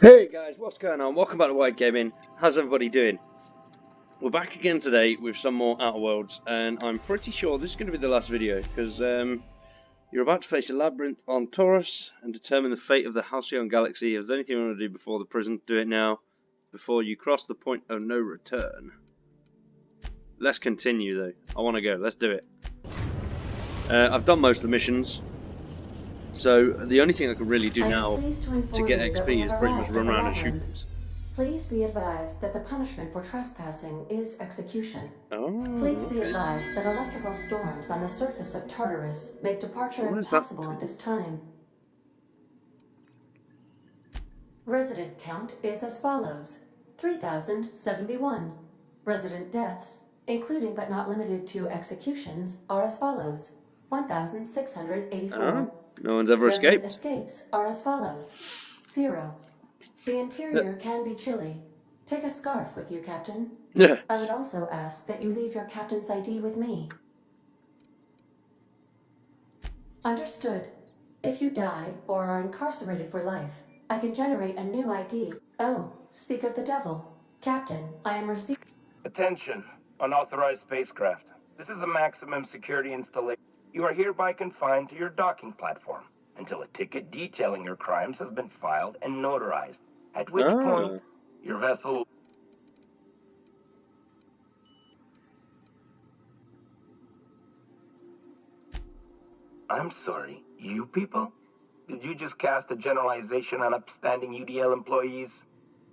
Hey guys, what's going on? Welcome back to White Gaming. How's everybody doing? We're back again today with some more Outer Worlds, and I'm pretty sure this is going to be the last video because you're about to face a labyrinth on Taurus and determine the fate of the Halcyon galaxy. If there's anything you want to do before the prison, do it now, before you cross the point of no return. Let's continue though. I want to go. Let's do it. I've done most of the missions. So the only thing I can really do now to get XP is pretty much run around and shoot things. Please be advised that the punishment for trespassing is execution. Oh, Please be advised that electrical storms on the surface of Tartarus make departure impossible at this time. Resident count is as follows: 3,071. Resident deaths, including but not limited to executions, are as follows: 1,684. No one's ever escaped. Escapes are as follows: 0. The interior can be chilly. Take a scarf with you, Captain. Yeah. I would also ask that you leave your captain's ID with me. Understood. If you die or are incarcerated for life, I can generate a new ID. Oh, speak of the devil. Captain, I am receiving... Attention, unauthorized spacecraft. This is a maximum security installation. You are hereby confined to your docking platform until a ticket detailing your crimes has been filed and notarized, at which point your vessel... I'm sorry, you people? Did you just cast a generalization on upstanding UDL employees?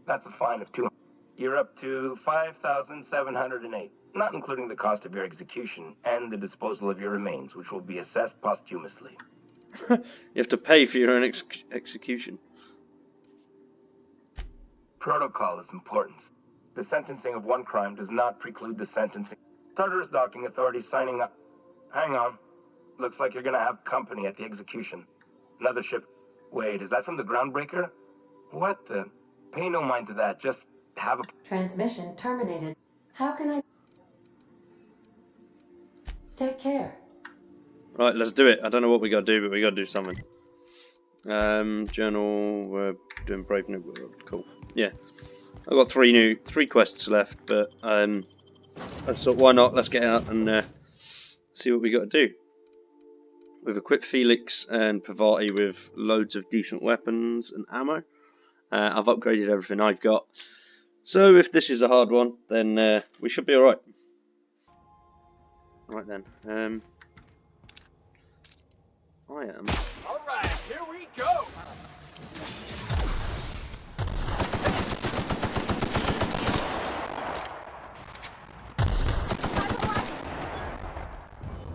That's a fine of 200. You're up to 5,708. Not including the cost of your execution and the disposal of your remains, which will be assessed posthumously. You have to pay for your own execution. Protocol is important. The sentencing of one crime does not preclude the sentencing. Tartarus docking authority signing up. Hang on. Looks like you're gonna have company at the execution. Another ship. Wait, is that from the Groundbreaker? What the? Pay no mind to that. Just have a... Transmission terminated. How can I... Take care. Right, let's do it. I don't know what we got to do, but we got to do something. Journal. We're doing Brave New World. Cool. Yeah, I've got three quests left, but I thought, why not? Let's get out and see what we got to do. We've equipped Felix and Pavati with loads of decent weapons and ammo. I've upgraded everything I've got. So if this is a hard one, then we should be alright. Right then, I am. Alright, here we go!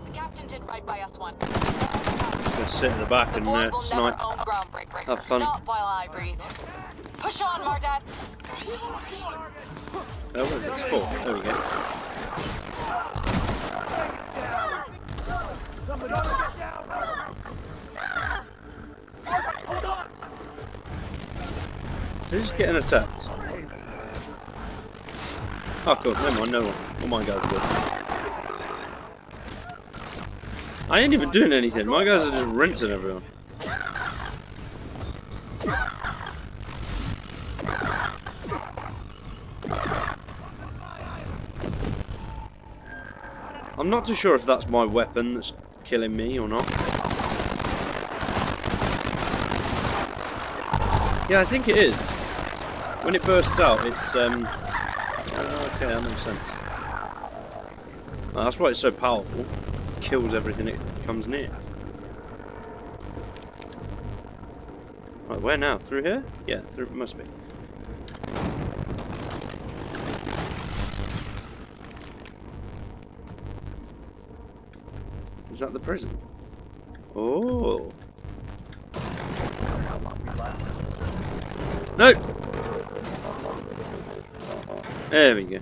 The captain did right by us once. Just sit in the back and snipe. Have fun. Not while I breathe. Push on, Mardad. Oh, where's it? 4. There we go. Who's getting attacked? Oh, cool. Never mind. No one. All my guys are good. I ain't even doing anything. My guys are just rinsing everyone. I'm not too sure if that's my weapon that's killing me or not. Yeah, I think it is. When it bursts out, it's okay, that makes sense. Well, that's why it's so powerful. It kills everything it comes near. Right, where now? Through here? Yeah, through. Must be. Is that the prison? Oh. No! There we go.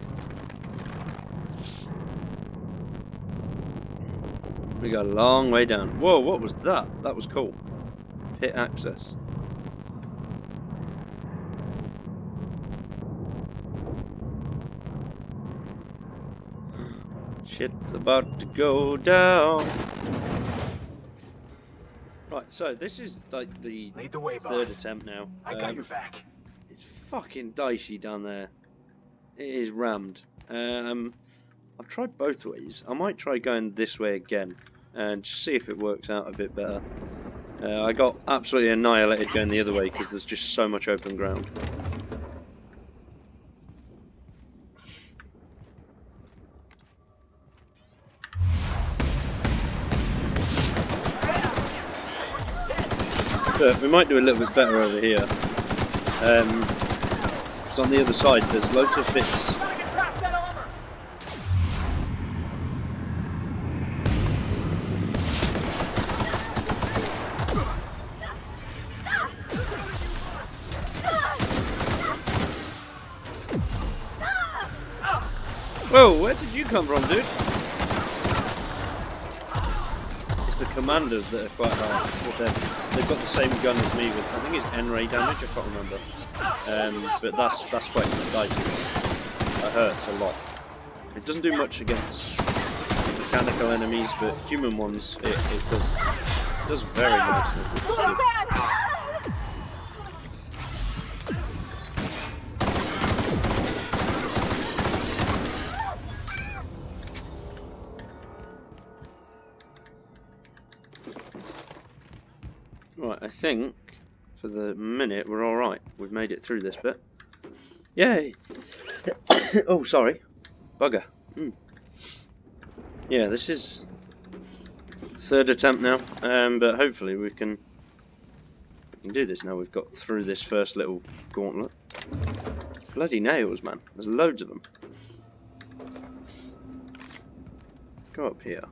We got a long way down. Whoa, what was that? That was cool. Pit access. Shit's about to go down. Right, so this is like the third attempt now. I got your back. It's fucking dicey down there. It is rammed. I've tried both ways. I might try going this way again and just see if it works out a bit better. I got absolutely annihilated going the other way because there's just so much open ground. But we might do a little bit better over here. Because on the other side there's loads of bits. Whoa, where did you come from, dude? It's the commanders that are quite hard. They've got the same gun as me with, I think it's N-ray damage, I can't remember. But that's quite dicey. That hurts a lot. It doesn't do much against mechanical enemies, but human ones, it does very nicely. Right, I think for the minute we're alright. We've made it through this bit. Yay! Oh, sorry. Bugger. Yeah, this is third attempt now, but hopefully we can do this now. We've got through this first little gauntlet. Bloody nails, man. There's loads of them. Let's go up here.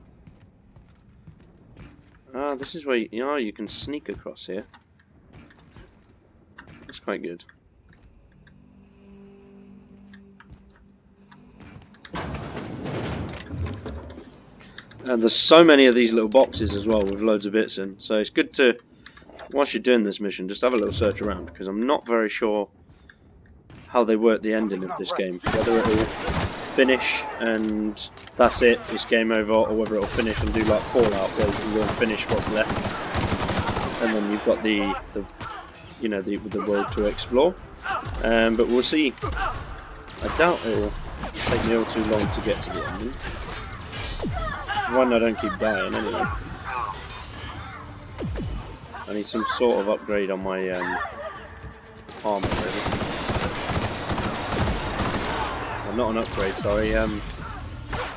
Ah, this is where you can sneak across here. That's quite good. And there's so many of these little boxes as well with loads of bits in, so it's good to, whilst you're doing this mission, just have a little search around, because I'm not very sure how they work the ending of this game. Whether it'll finish and that's it, it's game over, or whether it'll finish and do like Fallout, where you can go and finish what's left, and then you've got the world to explore. But we'll see. I doubt it'll take me all too long to get to the ending. One, I don't keep dying anyway. I need some sort of upgrade on my armor, really. Well, not an upgrade, sorry.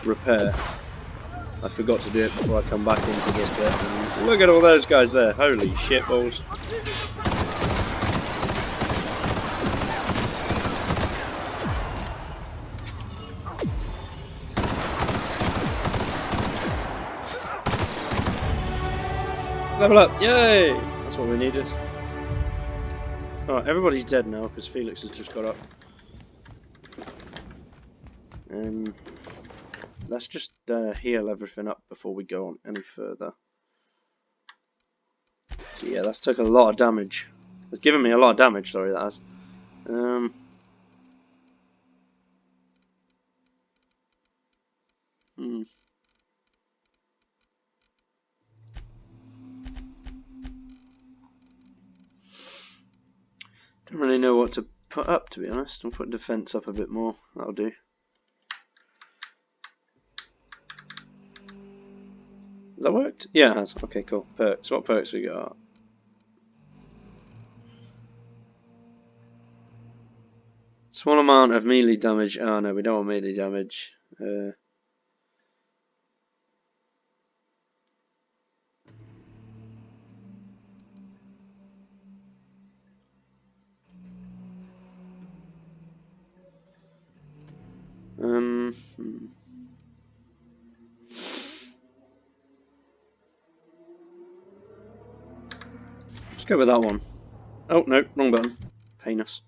Repair. I forgot to do it before I come back into this bit. And look at all those guys there. Holy shitballs. Level up, yay! That's what we needed. Alright, everybody's dead now because Felix has just got up. Let's just heal everything up before we go on any further. So yeah, that's took a lot of damage. It's given me a lot of damage, sorry, that has. Don't really know what to put up, to be honest. I'll put defense up a bit more. That'll do. Has that worked? Yeah, it has. Okay, cool. Perks. What perks we got? Small amount of melee damage. Oh no, we don't want melee damage. Let's go with that one. Oh no, wrong button. Pain us.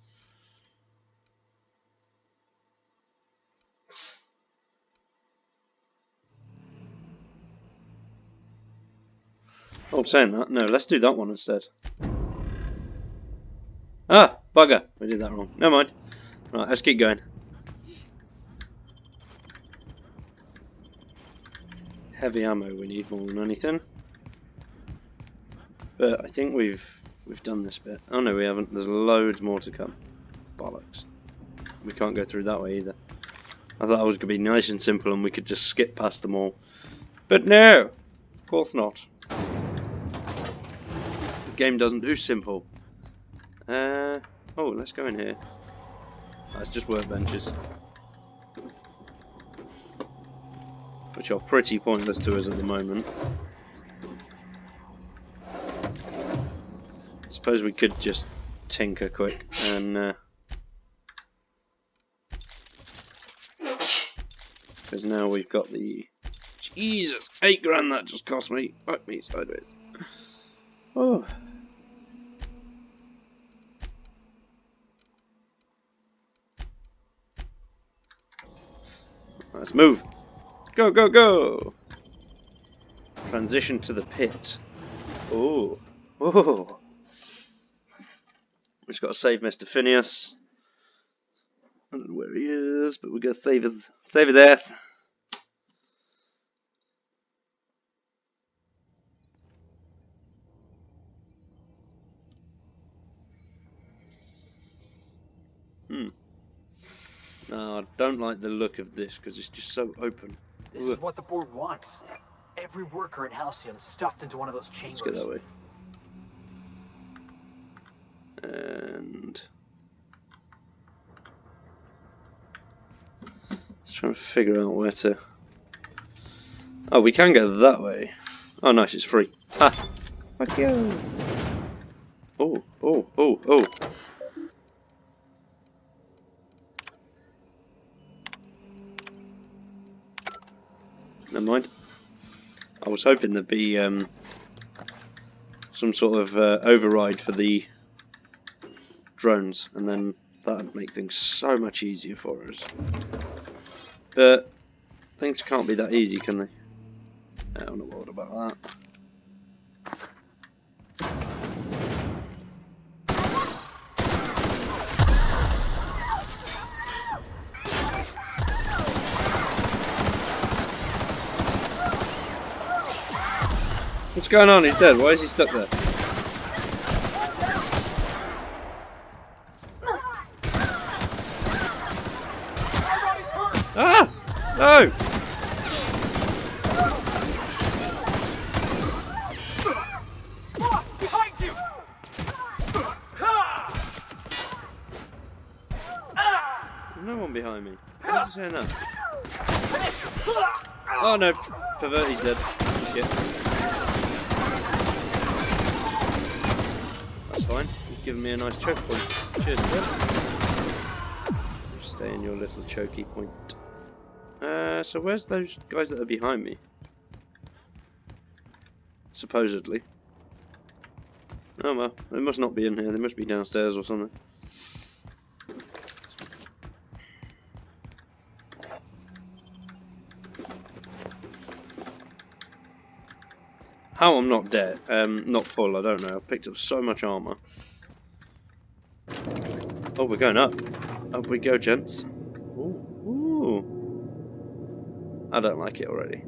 Oh, saying that, no, let's do that one instead. Ah, bugger, we did that wrong. Never mind. Right, let's keep going. Heavy ammo we need more than anything. But I think we've done this bit. Oh no, we haven't. There's loads more to come. bollocks. We can't go through that way either. I thought it was going to be nice and simple and we could just skip past them all. But no! Of course not. This game doesn't do simple. Oh, let's go in here. Oh, it's just workbenches. Which are pretty pointless to us at the moment. I suppose we could just tinker quick and because now we've got the Jesus, £8 that just cost me. Fuck me sideways. Oh. Let's move. Go, go, go! Transition to the pit. Oh. Oh. We've just got to save Mr. Phineas. I don't know where he is, but we're going to save his ass. No, I don't like the look of this because it's just so open. This is what the board wants. Every worker in Halcyon stuffed into one of those chambers. Let's go that way. And just trying to figure out where to. Oh, we can go that way. Oh, nice, it's free. Ha! Fuck you! Oh, oh, oh, oh! Never mind. I was hoping there'd be some sort of override for the drones, and then that'd make things so much easier for us. But things can't be that easy, can they? I'm not worried about that. What's going on? He's dead. Why is he stuck there? Ah! No! Behind you! There's no one behind me. Why is he saying that? Oh no! Perverty's dead. Shit. That's fine. You've given me a nice choke point. Cheers, bud. Just stay in your little chokey point. So where's those guys that are behind me? Supposedly. Oh well, they must not be in here. They must be downstairs or something. How I'm not dead, not full, I don't know. I've picked up so much armour. Oh, we're going up. Up we go, gents. Ooh. Ooh. I don't like it already.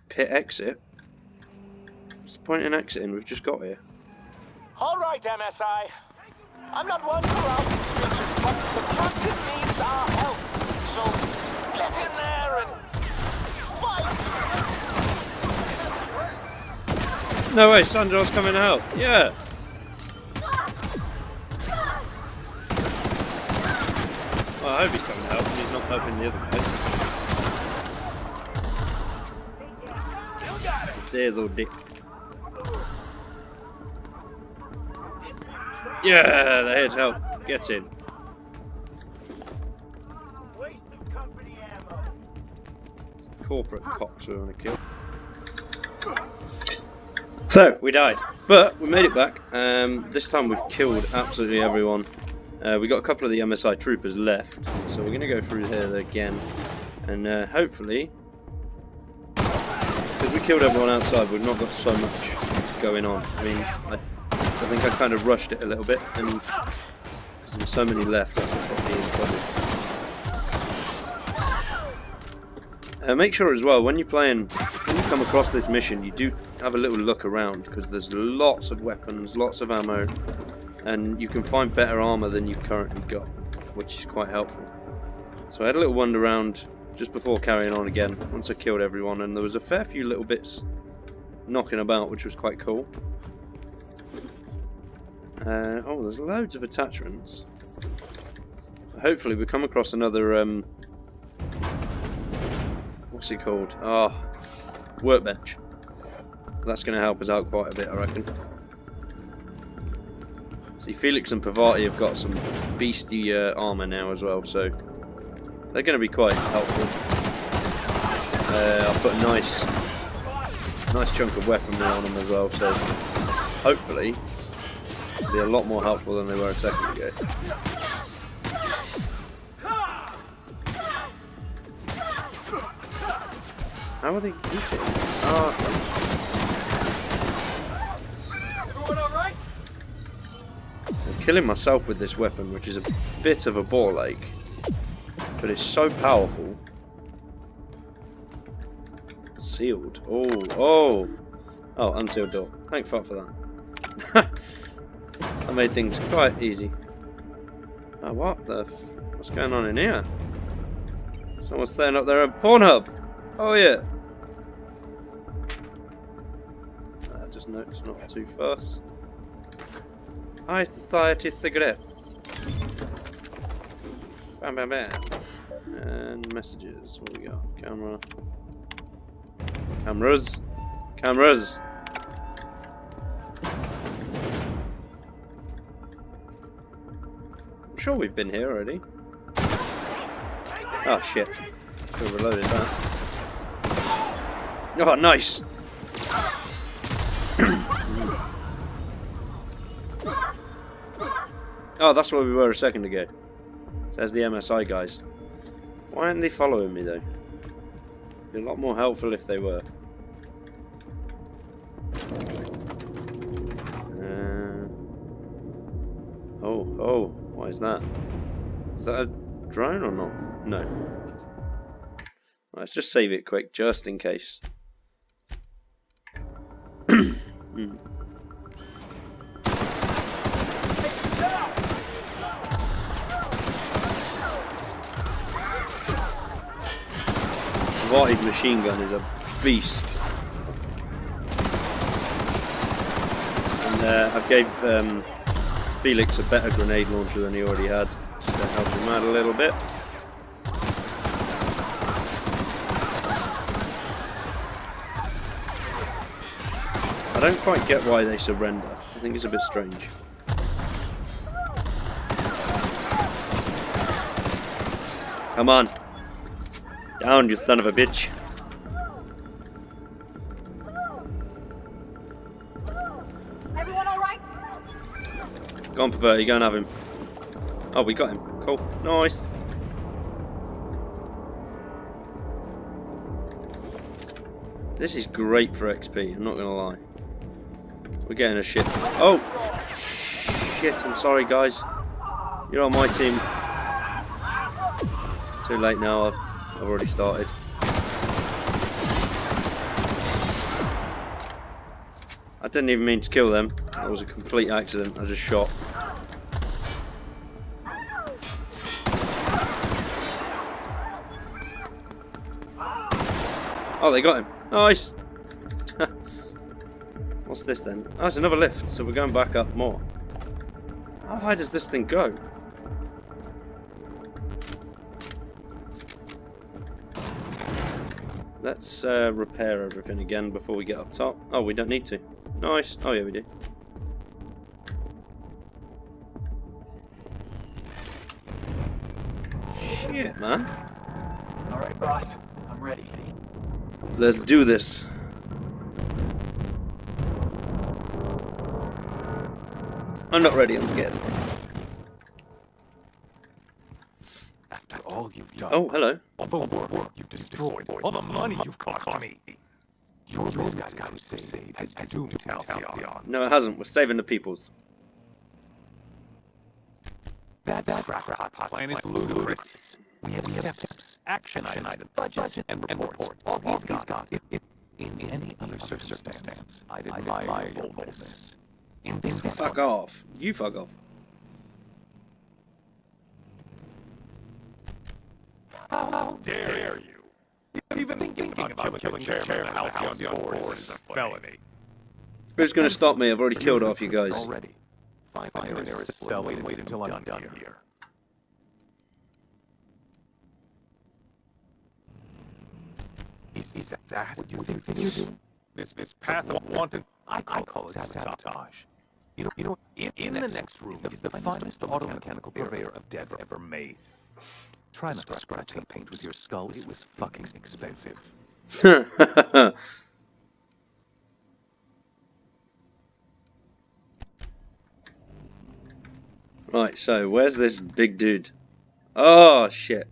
Pit exit? What's the point in exiting? We've just got here. All right, MSI. I'm not one for out speeches, but the captain needs our help. So get in there and fight. No way, Sandra's coming to help. Yeah. Well, I hope he's coming to help and he's not helping the other guys. There's all dicks. Yeah, they're here to help. Get in. Corporate cocks we want to kill. So, we died. But we made it back. This time we've killed absolutely everyone. We got a couple of the MSI troopers left. So we're going to go through here again. And hopefully, because we killed everyone outside, we've not got so much going on. I mean, I think I kind of rushed it a little bit, and because there's so many left, that's what got me in trouble. Make sure as well, when you're playing when you come across this mission, you do have a little look around, because there's lots of weapons, lots of ammo, and you can find better armor than you've currently got, which is quite helpful. So I had a little wander around just before carrying on again, once I killed everyone, and there was a fair few little bits knocking about, which was quite cool. Oh, there's loads of attachments. Hopefully we come across another, what's it called? Ah, workbench. That's going to help us out quite a bit, I reckon. See, Felix and Pavati have got some beastie armour now as well, so they're going to be quite helpful. I've put a nice chunk of weaponry on them as well, so hopefully they'll be a lot more helpful than they were a second ago. How are they eating? Oh. Everyone all right? I'm killing myself with this weapon, which is a bit of a ball ache, but it's so powerful. Sealed. Oh, unsealed door. Thank fuck for that. That made things quite easy. Oh, what's going on in here? Someone's staying up there at Pornhub. Oh yeah. Just note it's not too fast. High society cigarettes. Bam bam bam. And messages. What we got? Camera. Cameras. Cameras. I'm sure we've been here already. Oh shit. Should have reloaded that. Oh, nice! Oh, that's where we were a second ago. Says the MSI guys. Why aren't they following me though? Be a lot more helpful if they were. Oh, what is that? Is that a drone or not? No. Let's just save it quick, just in case. Vartig machine gun is a beast. And I gave Felix a better grenade launcher than he already had, just to help him out a little bit. I don't quite get why they surrender. I think it's a bit strange. Come on. Down, you son of a bitch. Everyone all right? Go on, Perverti, go and have him. Oh, we got him. Cool. Nice. This is great for XP, I'm not gonna lie. We're getting a shit. Oh! Shit, I'm sorry guys. You're on my team. Too late now, I've already started. I didn't even mean to kill them. That was a complete accident, I just shot. Oh, they got him. Nice! What's this then? Oh, it's another lift, so we're going back up more. How high does this thing go? Let's repair everything again before we get up top. Oh, we don't need to. Nice. Oh yeah, we do. Shit, man. Alright, boss. I'm ready. Let's do this. I'm not ready, I'm scared. After all you've done, Oh, hello. all the work you've destroyed, all the money you've cost me, your misguided crusade has doomed Halcyon. No, it hasn't. We're saving the peoples. That crackpot plan is ludicrous. We have steps, action items, budgets, and reports. All he's got In any other circumstance, I'd admire your boldness. In this Fuck off. You fuck off. How dare you? Even thinking about killing the chairman of the Halcyon board is a felony. Who's going to stop me? I've already killed half you guys. Already. Find your nearest cell and wait until I'm done here. Is that what you think you're doing? This path of wanton, I call it sabotage. You know, in the next room is the finest auto-mechanical purveyor of death ever made. Try not to scratch the paint with your skull. It was fucking expensive. Right, so where's this big dude? Oh shit.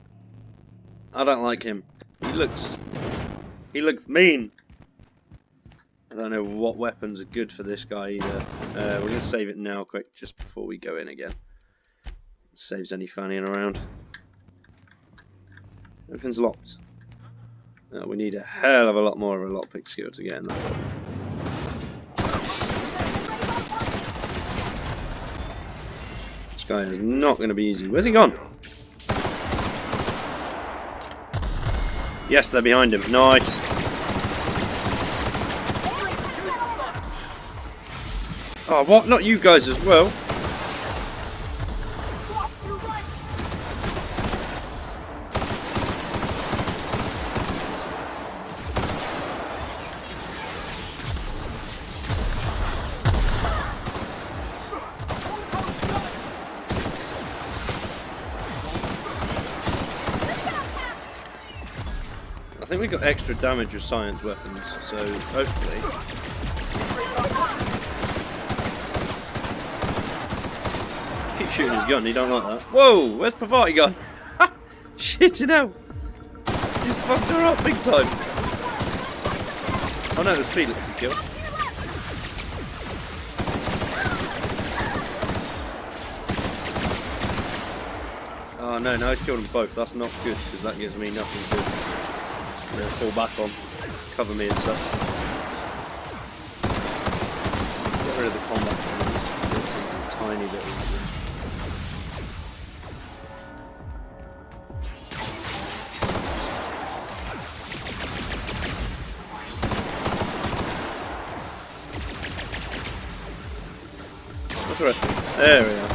I don't like him. He looks mean. I don't know what weapons are good for this guy either. We're going to save it now quick, just before we go in again. Saves any fannying around. Everything's locked. We need a hell of a lot more of a lockpick skill to get in that. This guy is not going to be easy. Where's he gone? Yes, they're behind him. Nice. Oh, what? Not you guys as well. I think we got extra damage with science weapons, so hopefully. Keep shooting his gun, he don't like that. Whoa, where's Pavati gone? Shit, you know. He's fucked her up big time. Oh no, it was Felix he killed. Oh no, now he's killed them both. That's not good, because that gives me nothing to fall back on. Cover me and stuff. Get rid of the combat. It's a tiny bit easier. What's the rest? There we are.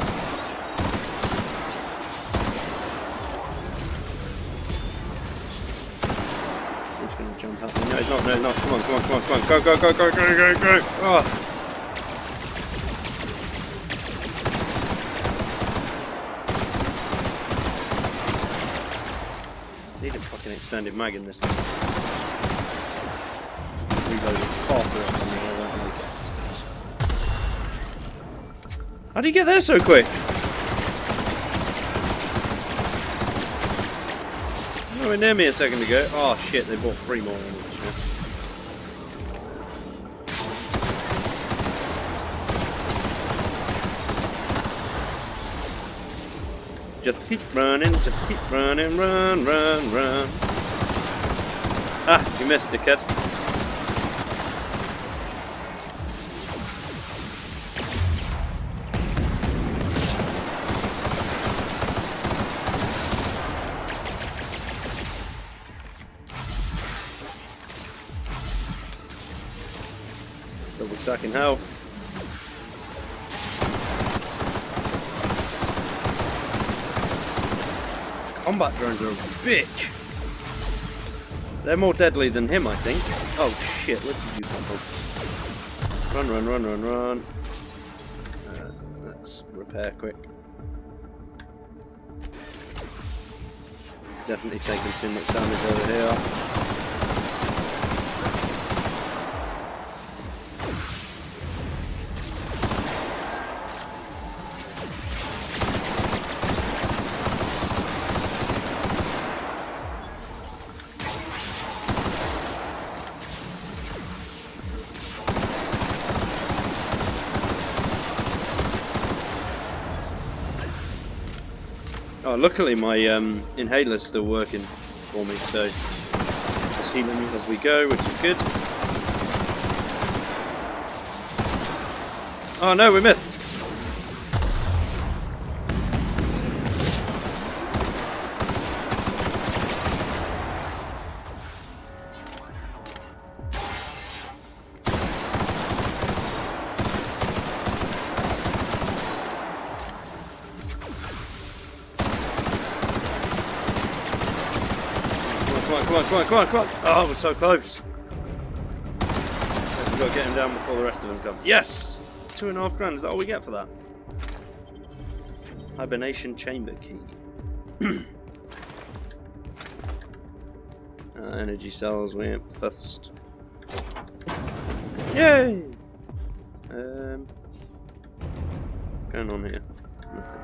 Jump out. No, he's not. No, no. Come on, come on, come on, come on. Go, go, go, go, go, go, go. Oh. Need a fucking extended mag in this thing. Reloading faster up than I won't make it. How do you get there so quick? They were near me a second ago. Oh shit, they bought 3 more enemies. Just keep running, run, run, run. Ah, you missed it, kid. Double stacking health. Combat drones are a bitch. They're more deadly than him, I think. Oh shit, where did you come from? Run, run, run, run, run. Let's repair quick. Definitely taking too much damage over here. Oh, luckily my inhaler's still working for me, so just healing as we go, which is good. Oh no, we missed. Come on. Oh, we're so close. We've got to get him down before the rest of them come. Yes! 2.5 grand, is that all we get for that? Hibernation chamber key. Energy cells, we're first. Yay! What's going on here? Nothing.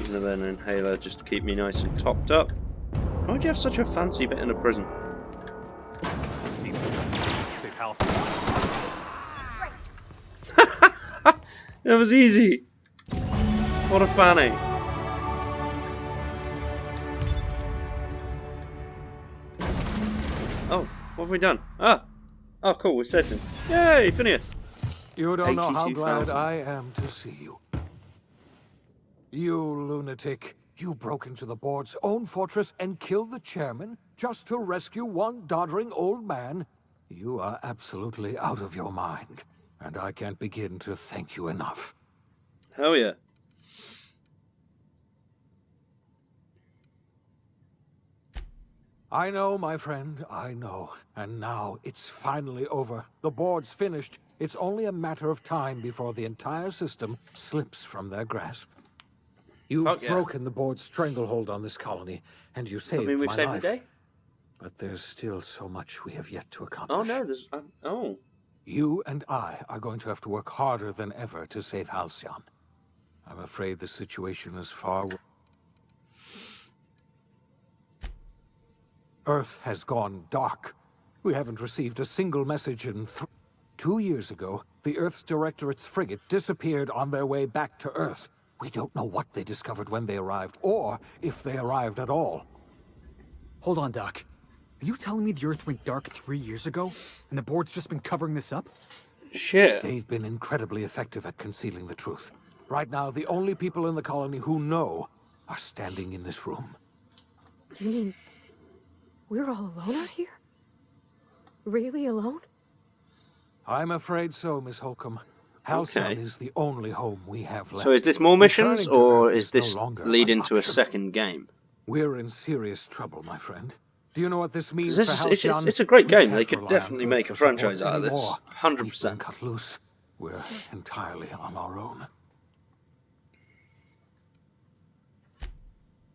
Using an inhaler just to keep me nice and topped up. Why would you have such a fancy bit in a prison? Seems like a safe house. That was easy. What a fanny. Oh, what have we done? Oh, cool, we're saved him. Yay, Phineas. You don't know how 82,000. glad I am to see you. You lunatic. You broke into the board's own fortress and killed the chairman just to rescue one doddering old man? You are absolutely out of your mind, and I can't begin to thank you enough. Hell yeah. I know, my friend, I know. And now it's finally over. The board's finished. It's only a matter of time before the entire system slips from their grasp. You've broken the board's stranglehold on this colony, and you saved we've my saved life. the day? But there's still so much we have yet to Oh accomplish. no, there's... oh. You and I are going to have to work harder than ever to save Halcyon. I'm afraid the situation is far... Earth has gone dark. We haven't received a single message in 2 years ago, the Earth's Directorate's frigate disappeared on their way back to Earth. We don't know what they discovered when they arrived, or if they arrived at all. Hold on, Doc. Are you telling me the Earth went dark 3 years ago, and the board's just been covering this up? Shit. They've been incredibly effective at concealing the truth. Right now, the only people in the colony who know are standing in this room. You mean we're all alone out here? Really alone? I'm afraid so, Miss Holcomb. Halcyon is the only home we have left. So is this more missions, Returning to or Earth is no this longer lead an into a option. second game? We're in serious trouble, my friend. Do you know what this means This for is, Halcyon? it's a great We game. can't They could rely on definitely Earth make a for support franchise out of this. anymore. 100%. We've been cut loose. We're entirely on our own.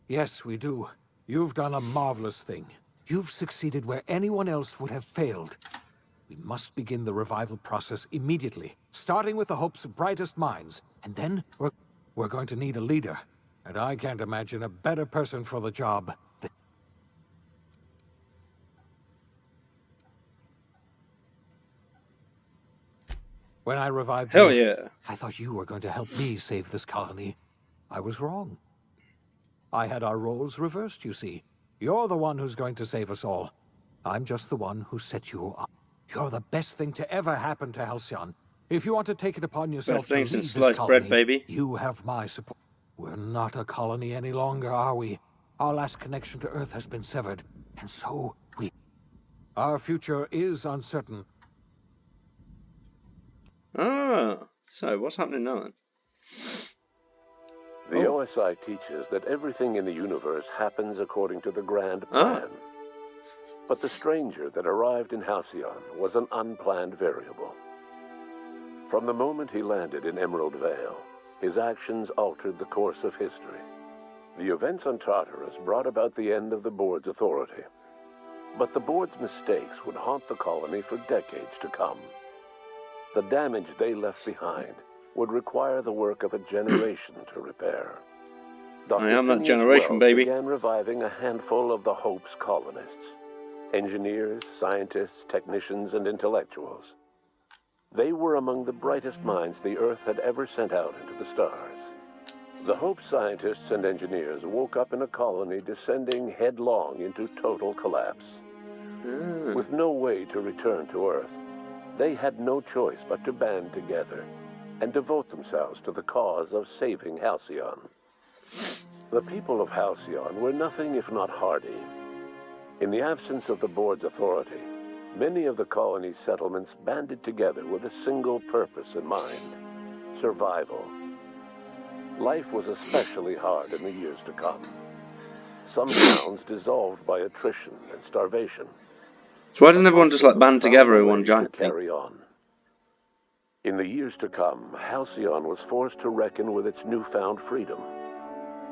Yes, we do. You've done a marvelous thing. You've succeeded where anyone else would have failed. We must begin the revival process immediately, starting with the Hope's brightest minds. And then we're going to need a leader. And I can't imagine a better person for the job than... When I revived Hell you, yeah. I thought you were going to help me save this colony. I was wrong. I had our roles reversed, you see. You're the one who's going to save us all. I'm just the one who set you up. You're the best thing to ever happen to Halcyon. If you want to take it upon yourself Best to thing lead since this sliced colony, bread, baby. you have my support. We're not a colony any longer, are we? Our last connection to Earth has been severed, and so our future is uncertain. Ah, so what's happening now then? The OSI teaches that everything in the universe happens according to the grand plan. But the stranger that arrived in Halcyon was an unplanned variable. From the moment he landed in Emerald Vale, his actions altered the course of history. The events on Tartarus brought about the end of the board's authority. But the board's mistakes would haunt the colony for decades to come. The damage they left behind would require the work of a generation to repair. Dr. I am that Phineas generation, Wells baby. began reviving a handful of the Hope's colonists. Engineers, scientists, technicians, and intellectuals. They were among the brightest minds the Earth had ever sent out into the stars. The Hope scientists and engineers woke up in a colony descending headlong into total collapse. With no way to return to Earth, they had no choice but to band together and devote themselves to the cause of saving Halcyon. The people of Halcyon were nothing if not hardy. In the absence of the board's authority, many of the colony's settlements banded together with a single purpose in mind: survival. Life was especially hard in the years to come. Some towns dissolved by attrition and starvation. So why doesn't everyone just like band together in one giant thing? Carry on. In the years to come, Halcyon was forced to reckon with its newfound freedom.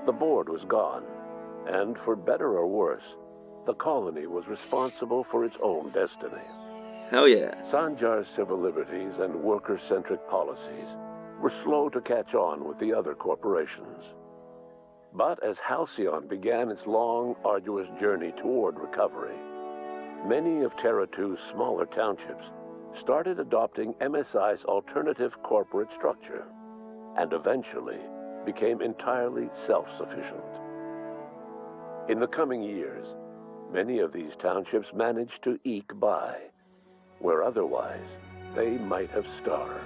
The board was gone, and for better or worse, the colony was responsible for its own destiny. Hell yeah. Sanjar's civil liberties and worker-centric policies were slow to catch on with the other corporations. But as Halcyon began its long, arduous journey toward recovery, many of Terra 2's smaller townships started adopting MSI's alternative corporate structure, and eventually became entirely self-sufficient. In the coming years, many of these townships managed to eke by, where otherwise they might have starved.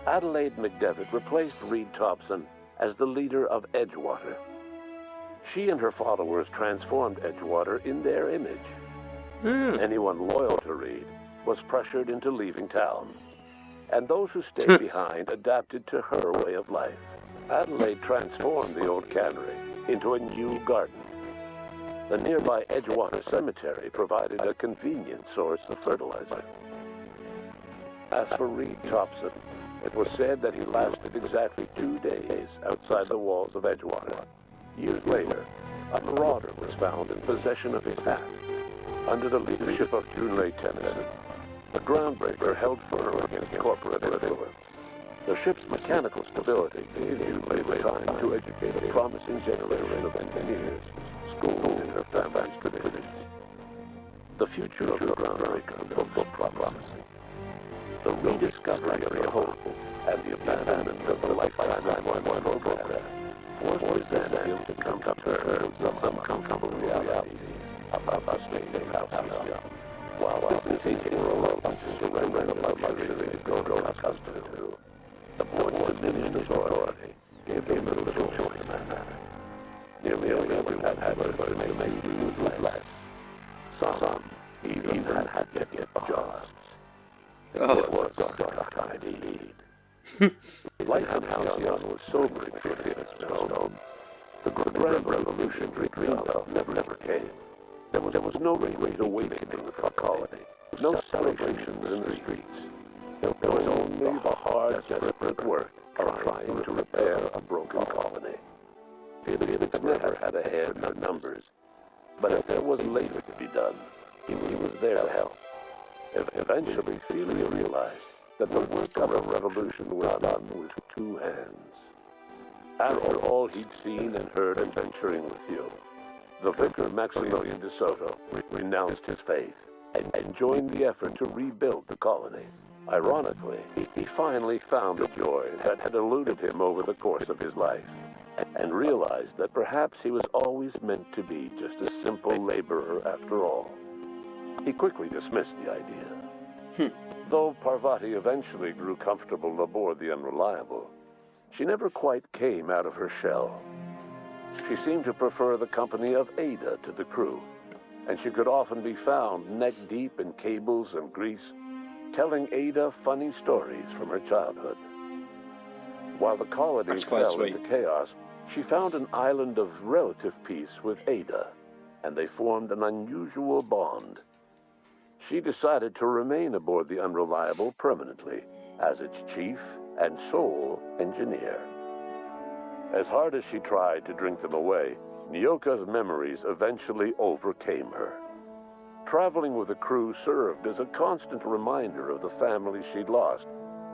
Adelaide McDevitt replaced Reed Thompson as the leader of Edgewater. She and her followers transformed Edgewater in their image. Anyone loyal to Reed was pressured into leaving town, and those who stayed behind adapted to her way of life. Adelaide transformed the old cannery into a new garden. The nearby Edgewater Cemetery provided a convenient source of fertilizer. As for Reed Thompson, it was said that he lasted exactly 2 days outside the walls of Edgewater. Years later, a marauder was found in possession of his hat. Under the leadership of Junlei Tennyson, the groundbreaker held firm against corporate influence. The ship's mechanical stability gave Junlei the time to educate a promising generation of engineers, schooled in her family's traditions. The future of the groundbreaker looked promising. The rediscovery of the hope and the abandonment of the lifetime program forced Xanadu to come to terms with some uncomfortable reality about the state of Halcyon, while taking road to surrender the luxury to grow accustomed to. The board's dominion authority gave them little choice in that matter. Nearly everyone had to make do with less. Some even had to get jobs. It was a dark time indeed. Life in Halcyon was sobering for Stone. The Grand Revolutionary dream of never came. There was no great awakening for the colony, no celebrations in the streets. There was only the hard, desperate work of trying to repair a broken colony. Felix never had a hand in numbers, but if there was labor to be done, he was there to help. Eventually, Felix realized that the work of a revolution was done with 2 hands. After all he'd seen and heard adventuring with you, the vicar Maximilian de Soto renounced his faith and joined the effort to rebuild the colony. Ironically, he finally found the joy that had eluded him over the course of his life, and realized that perhaps he was always meant to be just a simple laborer after all. He quickly dismissed the idea. Though Parvati eventually grew comfortable aboard the Unreliable, she never quite came out of her shell. She seemed to prefer the company of Ada to the crew, and she could often be found neck-deep in cables and grease, telling Ada funny stories from her childhood. While the colony fell into chaos, she found an island of relative peace with Ada, and they formed an unusual bond. She decided to remain aboard the Unreliable permanently as its chief and sole engineer. As hard as she tried to drink them away, Nyoka's memories eventually overcame her. Traveling with the crew served as a constant reminder of the family she'd lost,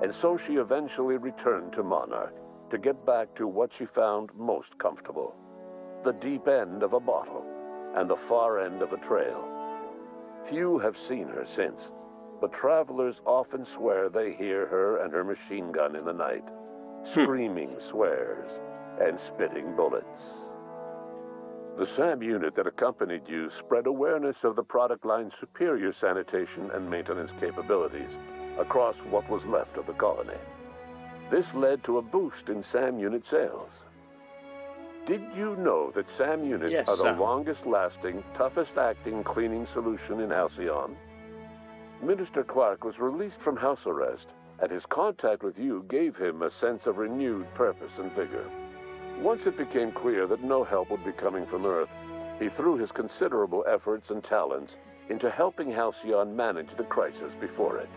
and so she eventually returned to Monarch to get back to what she found most comfortable: the deep end of a bottle and the far end of a trail. Few have seen her since, but travelers often swear they hear her and her machine gun in the night, screaming swears and spitting bullets. The SAM unit that accompanied you spread awareness of the product line's superior sanitation and maintenance capabilities across what was left of the colony. This led to a boost in SAM unit sales. Did you know that SAM units Yes, are the Sam. longest-lasting, toughest-acting cleaning solution in Halcyon? Minister Clark was released from house arrest, and his contact with you gave him a sense of renewed purpose and vigor. Once it became clear that no help would be coming from Earth, he threw his considerable efforts and talents into helping Halcyon manage the crisis before it.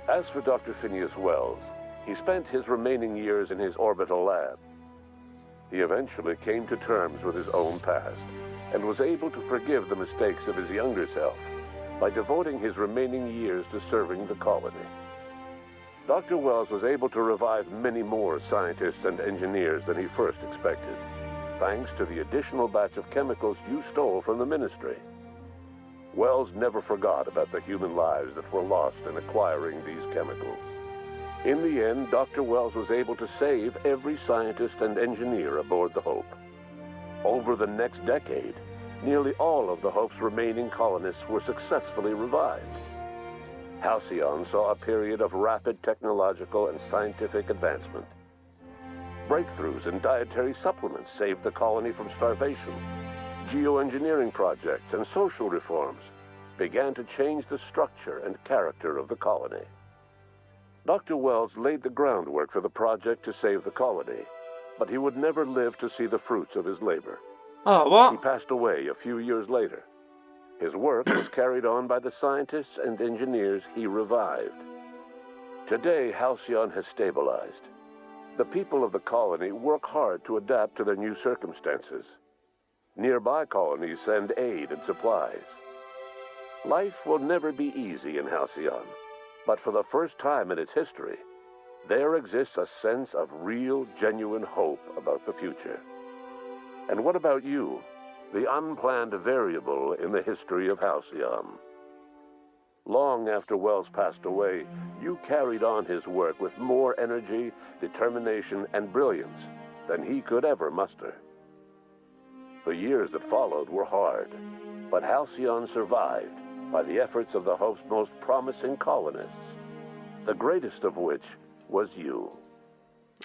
As for Dr. Phineas Wells, he spent his remaining years in his orbital lab. He eventually came to terms with his own past and was able to forgive the mistakes of his younger self by devoting his remaining years to serving the colony. Dr. Wells was able to revive many more scientists and engineers than he first expected, thanks to the additional batch of chemicals you stole from the Ministry. Wells never forgot about the human lives that were lost in acquiring these chemicals. In the end, Dr. Wells was able to save every scientist and engineer aboard the Hope. Over the next decade, nearly all of the Hope's remaining colonists were successfully revived. Halcyon saw a period of rapid technological and scientific advancement. Breakthroughs in dietary supplements saved the colony from starvation. Geoengineering projects and social reforms began to change the structure and character of the colony. Dr. Wells laid the groundwork for the project to save the colony, but he would never live to see the fruits of his labor. Oh, what? He passed away a few years later. His work was carried on by the scientists and engineers he revived. Today, Halcyon has stabilized. The people of the colony work hard to adapt to their new circumstances. Nearby colonies send aid and supplies. Life will never be easy in Halcyon, but for the first time in its history, there exists a sense of real, genuine hope about the future. And what about you, the unplanned variable in the history of Halcyon? Long after Wells passed away, you carried on his work with more energy, determination, and brilliance than he could ever muster. The years that followed were hard, but Halcyon survived by the efforts of the Hope's most promising colonists, the greatest of which was you.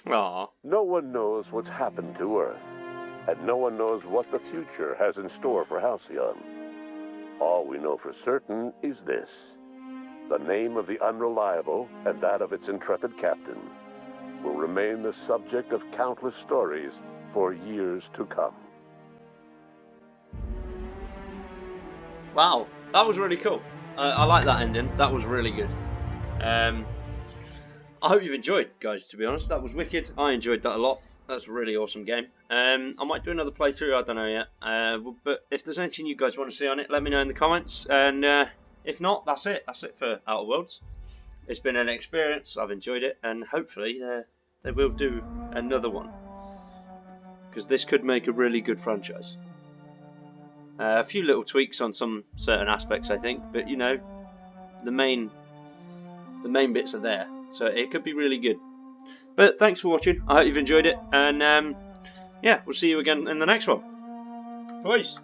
Aww. No one knows what's happened to Earth, and no one knows what the future has in store for Halcyon. All we know for certain is this: the name of the Unreliable and that of its intrepid captain will remain the subject of countless stories for years to come. Wow, that was really cool. I like that ending. That was really good. I hope you've enjoyed, guys, to be honest. That was wicked. I enjoyed that a lot. That's a really awesome game. I might do another playthrough, I don't know yet. But if there's anything you guys want to see on it, let me know in the comments. And if not, that's it. That's it for Outer Worlds. It's been an experience. I've enjoyed it. And hopefully they will do another one, because this could make a really good franchise. A few little tweaks on some certain aspects, I think. But, you know, the main bits are there. So it could be really good. But thanks for watching. I hope you've enjoyed it. And yeah, we'll see you again in the next one. Peace.